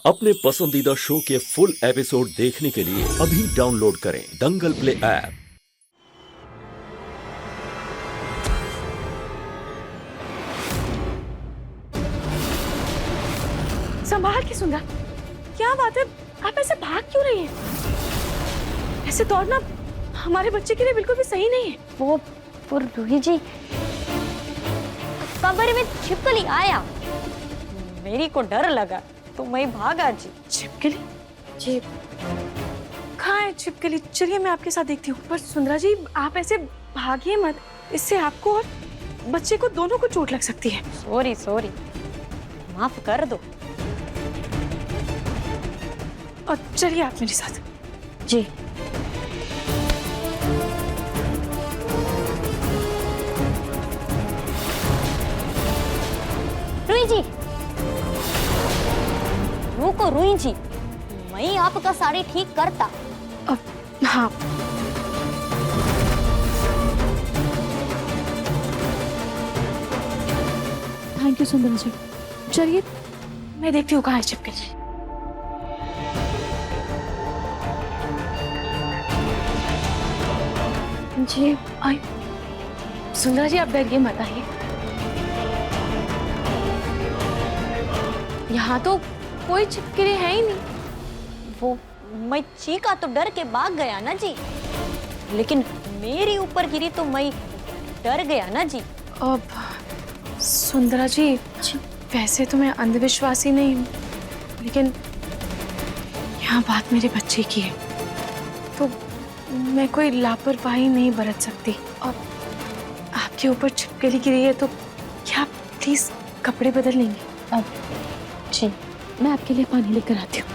अपने पसंदीदा शो के फुल एपिसोड देखने के लिए अभी डाउनलोड करें दंगल प्ले ऐप। संभाल के सुंदर, क्या बात है? आप ऐसे भाग क्यों रही हैं? ऐसे दौड़ना हमारे बच्चे के लिए बिल्कुल भी सही नहीं है। वो रूही जी कमरे में छिपकली आया, मेरी को डर लगा तो मैं भागा जी। छिपकली? जी कहाँ है छिपकली? चलिए मैं आपके साथ देखती हूँ। पर सुंदरा जी आप ऐसे भागिए मत, इससे आपको और बच्चे को दोनों को चोट लग सकती है। सॉरी, माफ कर दो। और चलिए आप मेरे साथ। जी रूही जी, रुको रूही जी, मैं आपका साड़ी ठीक करता। हाँ थैंक यू सुंदर जी। चलिए मैं देखती हूँ कहाँ है छिपकली। जी आई सुंदर जी, आप डरिए मत, आइए। यहाँ तो कोई छिपकली है ही नहीं। वो मैं चीखा तो डर के भाग गया ना जी, लेकिन मेरी ऊपर गिरी तो मैं डर गया ना जी। अब सुंदरा जी, वैसे तो मैं अंधविश्वासी नहीं हूँ, लेकिन यहाँ बात मेरे बच्चे की है तो मैं कोई लापरवाही नहीं बरत सकती। अब आपके ऊपर छिपकली गिरी है तो क्या आप प्लीज कपड़े बदल लेंगे? अब जी मैं आपके लिए पानी लेकर आती हूँ।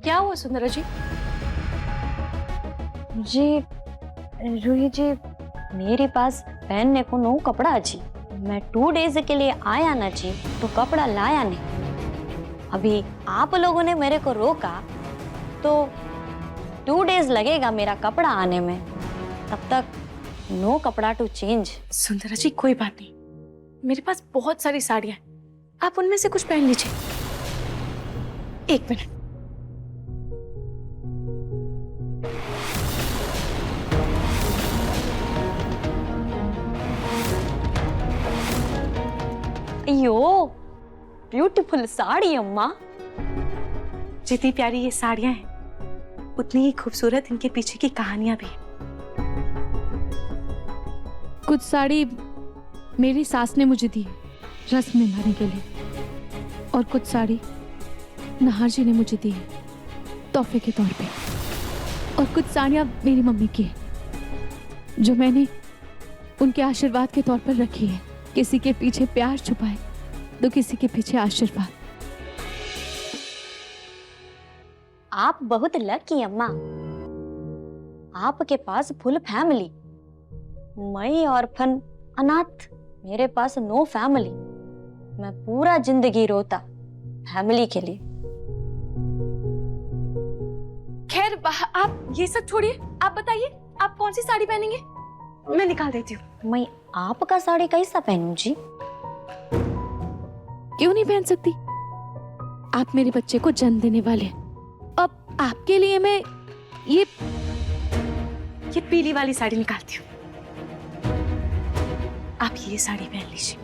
क्या हुआ सुंदरा जी? रूही जी, मेरे पास पहनने को नो कपड़ा जी। मैं 2 डेज के लिए आया ना जी, तो कपड़ा लाया नहीं। अभी आप लोगों ने मेरे को रोका तो 2 डेज लगेगा मेरा कपड़ा आने में, तब तक नो कपड़ा टू चेंज। सुंदरा जी कोई बात नहीं, मेरे पास बहुत सारी साड़ियां हैं, आप उनमें से कुछ पहन लीजिए। एक मिनट। अयो ब्यूटीफुल साड़ी अम्मा। जितनी प्यारी ये साड़ियां हैं, उतनी ही खूबसूरत इनके पीछे की कहानियां भी हैं। कुछ साड़ी मेरी सास ने मुझे दी रस्म निभाने के लिए, और कुछ साड़ी नाहर जी ने मुझे दी है तोहफे के तौर पे, और कुछ साड़ियां मेरी मम्मी की है जो मैंने उनके आशीर्वाद के तौर पर रखी है। किसी के पीछे प्यार छुपाए तो किसी के पीछे आशीर्वाद। आप बहुत लकी अम्मा, आपके पास फुल फैमिली। मैं ऑर्फन अनाथ, मेरे पास नो फैमिली। मैं पूरा जिंदगी रोता फैमिली के लिए। खैर आप ये सब छोड़िए, आप बताइए आप कौन सी साड़ी पहनेंगे? मैं निकाल देती हूँ। मैं आपका साड़ी कैसा पहनूं जी? क्यों नहीं पहन सकती? आप मेरे बच्चे को जन्म देने वाले हैं। अब आपके लिए मैं ये पीली वाली साड़ी निकालती हूँ। आप ये साड़ी पहन लीजिए।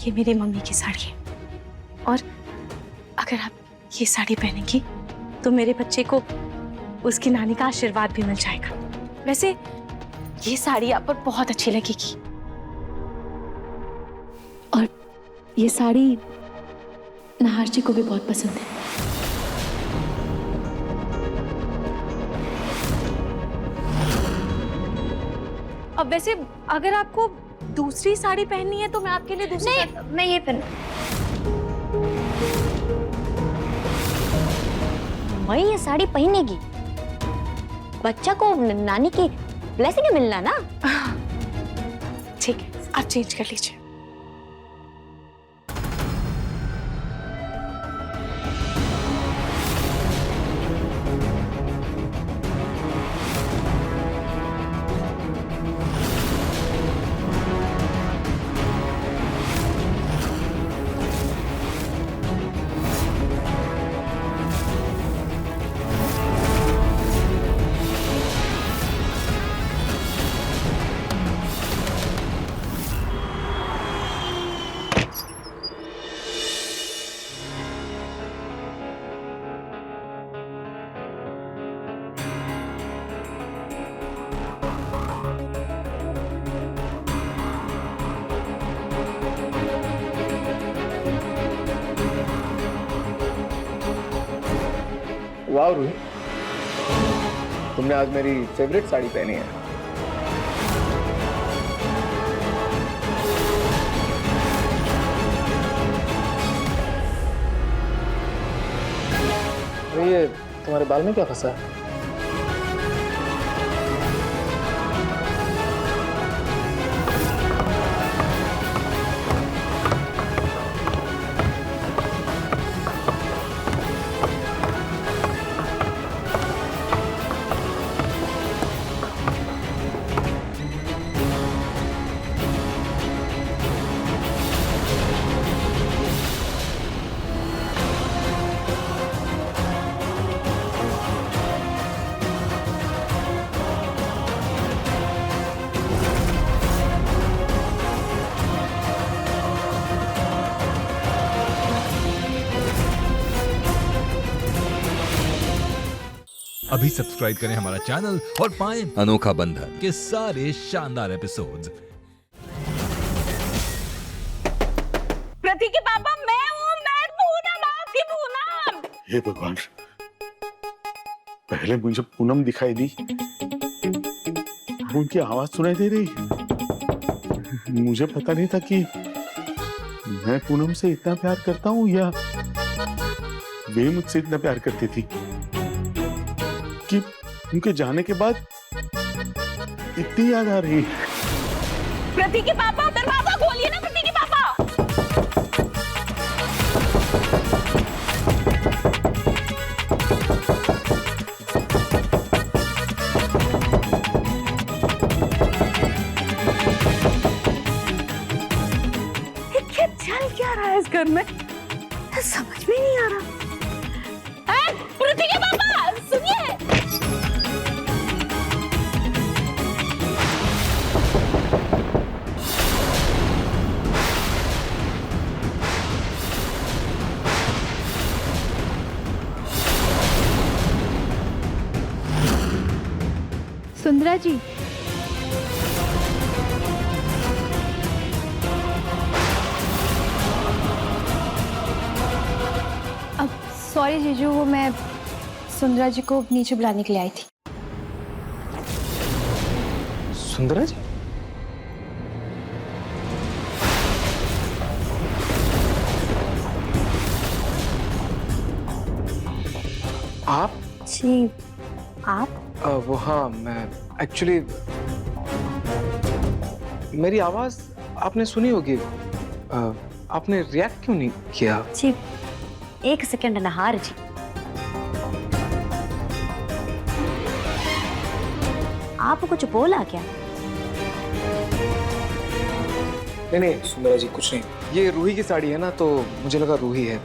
ये मेरी मम्मी की साड़ी है, और अगर आप ये साड़ी पहनेंगी तो मेरे बच्चे को उसकी नानी का आशीर्वाद भी मिल जाएगा। वैसे ये साड़ी आप पर बहुत अच्छी लगेगी, और ये साड़ी नाहर जी को भी बहुत पसंद है। अब वैसे अगर आपको दूसरी साड़ी पहननी है तो मैं आपके लिए दूसरी नहीं, मैं ये पहन। मैं ये साड़ी पहनेगी। बच्चा को नानी की ब्लेसिंग मिलना ना। ठीक है, आप चेंज कर लीजिए। वाह रूही, तुमने आज मेरी फेवरेट साड़ी पहनी है। ये तुम्हारे बाल में क्या फंसा है? अभी सब्सक्राइब करें हमारा चैनल और पाएं अनोखा बंधन के सारे शानदार एपिसोड्स। प्रतीक के पापा मैं हूँ, मैं पूनम, आपकी पूनम। हे भगवान, पहले मुझे पूनम दिखाई दी, उनकी आवाज सुनाई दे रही। मुझे पता नहीं था कि मैं पूनम से इतना प्यार करता हूँ या वे मुझसे इतना प्यार करती थी कि उनके जाने के बाद इतनी याद आ रही। प्रतीक के पापा दरवाजा खोलिए ना, प्रतीक के पापा। ये चल क्या रहा है इस घर में, समझ में नहीं आ रहा। प्रतीक के पापा सुनिए। सुंदरा जी, अब सॉरी जीजू, वो मैं सुंदरा जी को नीचे बुलाने के लिए आई थी। सुंदरा जी? आप? जी आप? वो हाँ, मैं एक्चुअली मेरी आवाज आपने सुनी होगी। आपने रिएक्ट क्यों नहीं किया? जी एक सेकंड नहार जी, आप कुछ बोला क्या? नहीं सुंदरा जी, कुछ नहीं। ये रूही की साड़ी है ना, तो मुझे लगा रूही है।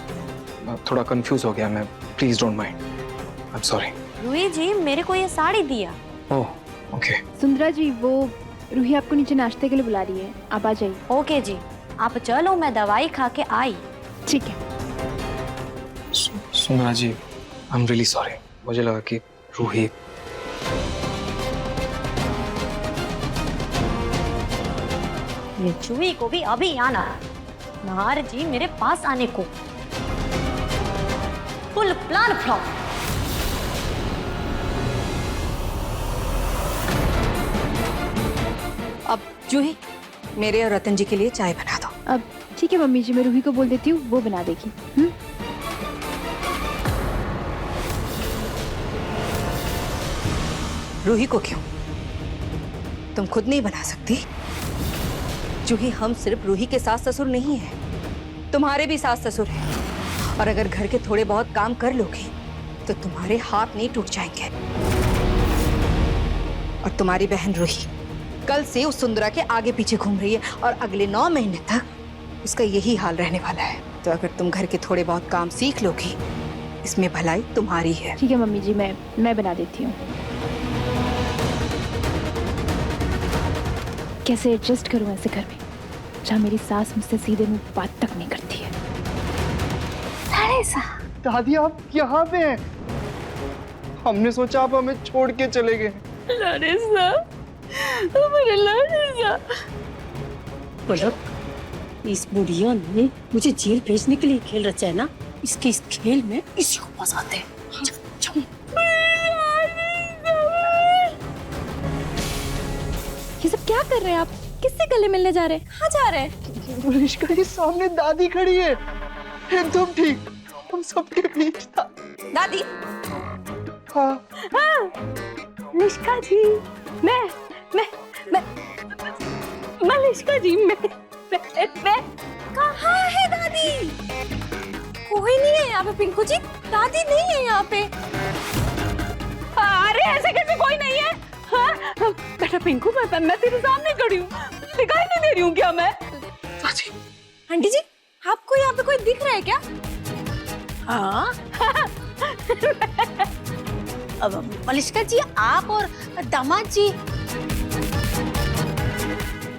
थोड़ा कंफ्यूज हो गया मैं, please don't mind, I am sorry. Roohi ji मेरे को ये साड़ी दिया। Oh okay. सुंदरा जी, वो रूही आपको नीचे नाश्ते के लिए बुला रही है, आप आ जाइए। ओके जी, आप चलो, मैं दवाई खा के आई। ठीक है। सुंदरा जी, आई एम रियली सॉरी। मुझे लगा कि रूही। ये चूही को भी अभी आना, नहार जी मेरे पास आने को। Full plan flop. अब जूही, मेरे और रतन जी के लिए चाय बना दो। अब ठीक है मम्मी जी, मैं रूही को बोल देती हूँ, वो बना देगी। रूही को क्यों? तुम खुद नहीं बना सकती? जूही, हम सिर्फ रूही के सास ससुर नहीं हैं, तुम्हारे भी सास ससुर हैं। और अगर घर के थोड़े बहुत काम कर लोगी तो तुम्हारे हाथ नहीं टूट जाएंगे। और तुम्हारी बहन रूही कल से उस सुंदरा के आगे पीछे घूम रही है और अगले 9 महीने तक उसका यही हाल रहने वाला है। तो अगर तुम घर के थोड़े बहुत काम सीख लोगी, इसमें भलाई तुम्हारी है। ठीक है मम्मी जी, मैं बना देती हूँ। कैसे एडजस्ट करूँ ऐसे घर में जहाँ मेरी सास मुझसे सीधे मुंह बात तक नहीं करती है। दादी आप यहाँ पे हैं? हमने सोचा आप हमें छोड़ के चले गए। लाडेसा, मेरे लाडेसा। पलक, इस बुढ़िया ने मुझे जेल भेजने के लिए खेल रचा है ना, इसके इस खेल में इसी को फंसाते हैं। ये सब क्या कर रहे हैं आप? किससे गले मिलने जा रहे हैं? कहाँ जा रहे हैं? रिश्का के सामने दादी खड़ी है, एकदम ठीक, हम सबके बीच था। दादी, हाँ लिश्का जी, मैं लिश्का जी, मैं कहाँ है दादी? कोई नहीं है यहाँ पे पिंकू जी, दादी नहीं है यहाँ पे। अरे ऐसे कैसे कोई नहीं है? हाँ? बेटा पिंकू, मैं तेरे सामने खड़ी हूँ, दिखाई नहीं दे रही हूँ क्या मैं? आंटी जी, आपको यहाँ पे कोई दिख रहा है क्या? हाँ। अब मलिश्का जी, आप और दामाद जी।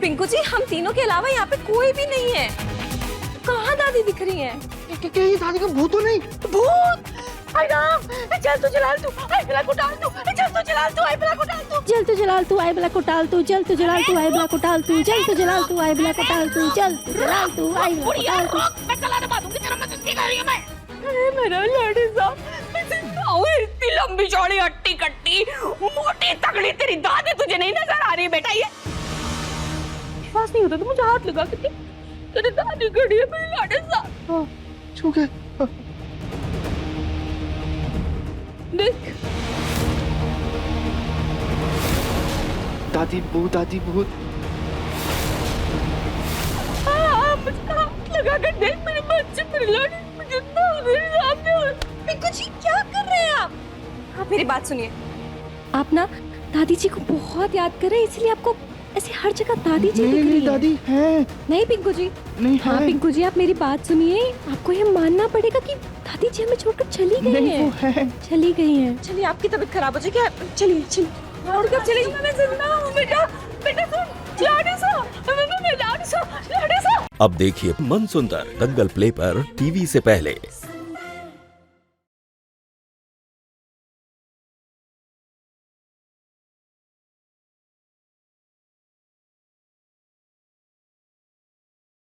पिंकू जी, हम तीनों के अलावा यहाँ पे कोई भी नहीं है। कहाँ दादी दिख रही है? क्या ये दादी का भूत तो नहीं? भूत! आई राम! चल तू जलाल तू, आई बला को डाल तू, चल तू जलाल तू, आई बला को डाल तू। जल तू जलाल तू आई बला को टाल तू, जल तू जलाल तू आई बला को टाल तू, जल तू जलाल तू आई बला को टाल तू, जल तू जलाल तू आई बला को टाल तू। मैं कला दबा दूंगी, तेरा मदद नहीं कर रही हूँ मैं। अरे मेरा लाडी साहब, मैं जिंदा हूँ, इतनी लंबी चौड़ी हट्टी कट्टी मोटी तगड़ी तेरी दादी तुझे नहीं नजर आ रही बेटा? ये विश्वास नहीं होता तो मुझे हाथ लगा के देख, तेरी दादी खड़ी है मेरे लाडी साहब। छू के देख दादी भूत, दादी भूत। मुझे हाथ लगा कर देख, मेरे बच्चे मेरे लाडी मुझे ना मेरे सामने। पिंकू जी, क्या कर रहे हैं आप? आप मेरी बात सुनिए। आप ना दादी जी को बहुत याद कर रहे हैं, इसलिए आपको ऐसे हर जगह दादी जी दिख रही है। दादी है नहीं पिंकू जी, नहीं हाँ है। पिंकू जी, आप मेरी बात सुनिए। आपको ये मानना पड़ेगा कि दादी जी हमें छोड़कर चली गई नहीं, हैं। वो है। चली गई हैं। चलिए, आपकी तबीयत खराब हो जाएगी, चलिए चलिए। और कब चलेगी? मैं जिंदा हूँ बेटा, बेटा सुन, लाडी साहब, लाडी साहब, लाडी साहब। अब देखिए मन सुंदर दंगल प्ले पर टीवी से पहले।